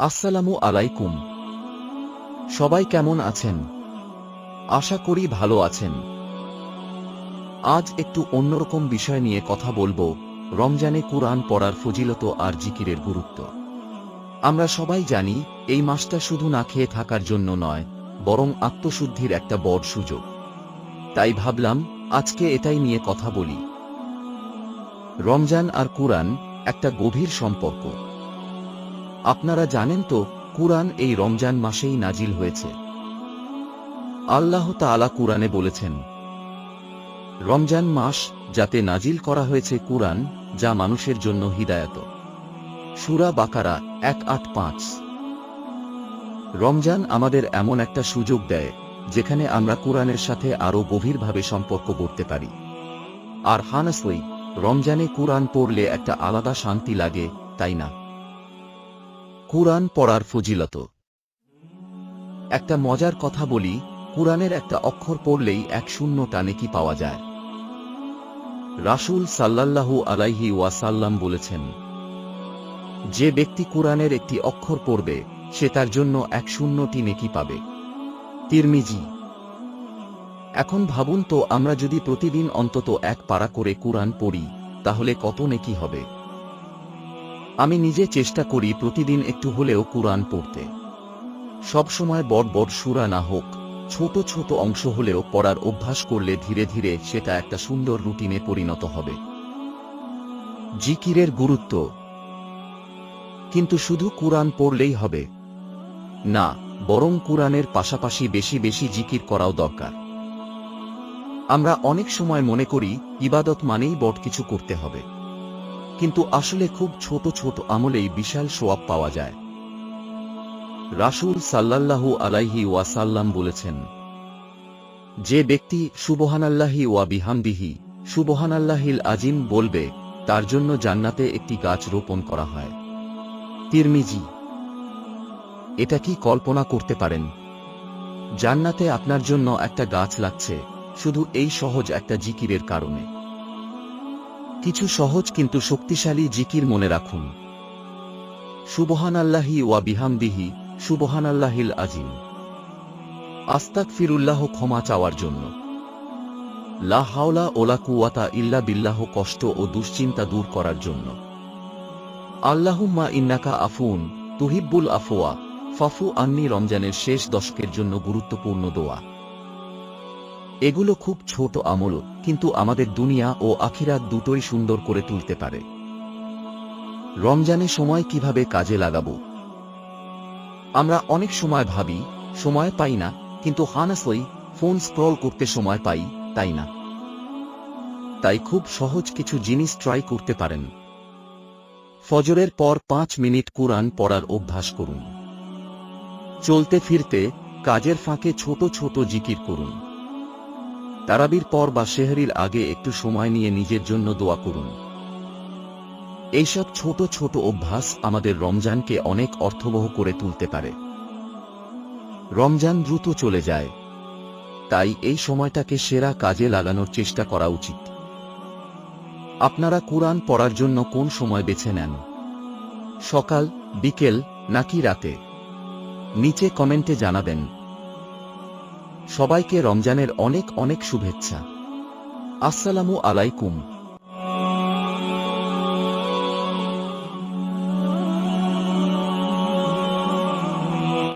আসসালামু আলাইকুম। সবাই কেমন আছেন? আশা করি ভালো আছেন। আজ একটু অন্যরকম বিষয় নিয়ে কথা বলবো, রমজানে কুরআন পড়ার ফজিলত আর জিকিরের গুরুত্ব। আমরা সবাই জানি, এই মাসটা শুধু না খেয়ে থাকার জন্য নয়, বরং আত্মশুদ্ধির একটা বড় সুযোগ। তাই ভাবলাম, আজকে এটাই নিয়ে কথা বলি। রমজান আর কুরআন একটা গভীর সম্পর্ক। আপনারা জানেন তো, কুরআন এই রমজান মাসেই নাজিল হয়েছে। আল্লাহ তাআলা কুরআনে বলেছেন, রমজান মাস যাতে নাজিল করা হয়েছে কুরআন, যা মানুষের জন্য হিদায়াত। সূরা বাকারা 185। রমজান আমাদের এমন একটা সুযোগ দেয়, যেখানে আমরা কুরআনের সাথে আরো গভীরভাবে সম্পর্ক গড়তে পারি। আর হানাসলি, রমজানে কুরআন পড়লে একটা আলাদা শান্তি লাগে, তাই না? কুরআন পড়ার ফজিলত। একটা মজার কথা বলি, কুরআনের একটা অক্ষর পড়লেই 100টা নেকি পাওয়া যায়। রাসূল সাল্লাল্লাহু আলাইহি ওয়াসাল্লাম বলেছেন, যে ব্যক্তি কুরআনের একটি অক্ষর পড়বে, সে তার জন্য 100টি নেকি পাবে। তিরমিজি। এখন ভাবুন তো, আমরা যদি প্রতিদিন অন্তত এক পারা করে কুরআন পড়ি, তাহলে কত নেকি হবে? আমি নিজে চেষ্টা করি প্রতিদিন একটু হলেও কুরআন পড়তে। সবসময় বড় বড় সূরা না হোক, ছোট ছোট অংশ হলেও পড়ার অভ্যাস করলে ধীরে ধীরে সেটা একটা সুন্দর রুটিনে পরিণত হবে। জিকিরের গুরুত্ব। কিন্তু শুধু কুরআন পড়লেই হবে না, বরং কুরআনের পাশাপাশি বেশি বেশি জিকির করাও দরকার। আমরা অনেক সময় মনে করি, ইবাদত মানেই বড় কিছু করতে হবে। কিন্তু আসলে খুব ছোট ছোট আমলেই বিশাল সওয়াব পাওয়া যায়। রাসূল সাল্লাল্লাহু আলাইহি ওয়াসাল্লাম বলেছেন, যে ব্যক্তি সুবহানাল্লাহি ওয়া বিহামদিহি সুবহানাল্লাহিল আজিম বলবে, তার জন্য জান্নাতে একটি গাছ রোপণ করা হয়। তিরমিজি। এটা কি কল্পনা করতে পারেন? জান্নাতে আপনার জন্য একটা গাছ লাগছে, শুধু এই সহজ একটা জিকিরের কারণে। কিছু সহজ কিন্তু শক্তিশালী জিকির মনে রাখুন। সুবহানাল্লাহি ওয়া বিহামদিহি সুবহানাল্লাহিল আজিম। আস্তাগফিরুল্লাহ, ক্ষমা চাওয়ার জন্য। লা হাওলা ওয়ালা কুওয়াতা ইল্লা বিল্লাহ, কষ্ট ও দুশ্চিন্তা দূর করার জন্য। আল্লাহুম্মা ইন্নাকা আফুন তুহিব্বুল আফওয়া ফাফু আন্নি, রমজানের শেষ দশকের জন্য গুরুত্বপূর্ণ দোয়া। এগুলো খুব ছোট আমল, কিন্তু আমাদের দুনিয়া ও আখিরাত দুটোই সুন্দর করে তুলতে পারে। রমজানে সময় কিভাবে কাজে লাগাবো? আমরা অনেক সময় ভাবি, সময় পাই না, কিন্তু হানাসলি ফোন স্ক্রল করতে সময় পাই, তাই না? তাই খুব সহজ কিছু জিনিস ট্রাই করতে পারেন। ফজরের পর 5 মিনিট কুরআন পড়ার অভ্যাস করুন। চলতে ফিরতে, কাজের ফাঁকে ছোট ছোট জিকির করুন। তারাবির পর বা সেহরির আগে একটু সময় নিয়ে নিজের জন্য দোয়া করুন। এইসব ছোট ছোট অভ্যাস আমাদের রমজানকে অনেক অর্থবহ করে তুলতে পারে। রমজান দ্রুত চলে যায়, তাই এই সময়টাকে সেরা কাজে লাগানোর চেষ্টা করা উচিত। আপনারা কুরআন পড়ার জন্য কোন সময় বেছে নেন? সকাল, বিকেল নাকি রাতে? নিচে কমেন্টে জানাবেন। সবাইকে রমজানের অনেক অনেক শুভেচ্ছা। আসসালামু আলাইকুম।